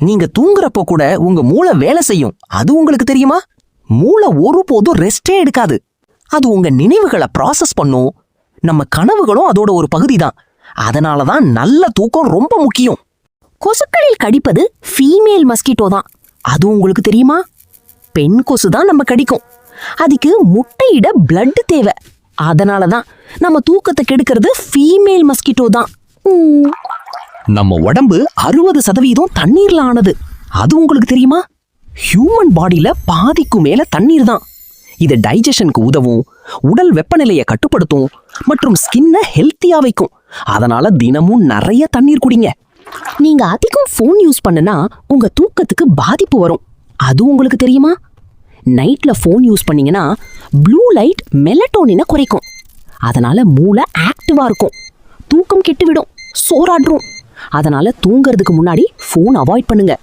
நீங்க தூங்குறப்போ கூட உங்க மூளை வேலை செய்யும், அது உங்களுக்கு தெரியுமா? மூளை ஒருபோதும் ரெஸ்டே எடுக்காது. அது உங்க நினைவுகளை ப்ராசஸ் பண்ணும். நம்ம கனவுகளும் அதோட ஒரு பகுதி தான். அதனாலதான் நல்ல தூக்கம் ரொம்ப முக்கியம். கொசுக்களில் கடிப்பது ஃபீமேல் மஸ்கிட்டோ தான், அது உங்களுக்கு தெரியுமா? பெண் கொசு தான் நம்ம கடிக்கும். அதுக்கு முட்டையிட பிளட் தேவை. அதனாலதான் நம்ம தூக்கத்தை கெடுக்கிறது ஃபீமேல் மஸ்கிட்டோ தான். நம்ம உடம்பு 60% தண்ணீர்ல ஆனது, அது உங்களுக்கு தெரியுமா? ஹியூமன் பாடியில பாதிக்கும் மேல தண்ணீர் தான். இது டைஜஷனுக்கு உதவும், உடல் வெப்பநிலையை கட்டுப்படுத்தும் மற்றும் ஸ்கின்னை ஹெல்த்தியா வைக்கும். அதனால தினமும் நிறைய தண்ணீர் குடிங்க. நீங்க அதிகம் ஃபோன் யூஸ் பண்ணுனா உங்க தூக்கத்துக்கு பாதிப்பு வரும், அது உங்களுக்கு தெரியுமா? நைட்ல ஃபோன் யூஸ் பண்ணீங்கன்னா ப்ளூ லைட் மெலட்டோனினை குறைக்கும். அதனால மூளை ஆக்டிவா இருக்கும், தூக்கம் கெட்டுவிடும், சோறாடும். அதனால தூங்குறதுக்கு முன்னாடி ஃபோன் அவாய்ட் பண்ணுங்க.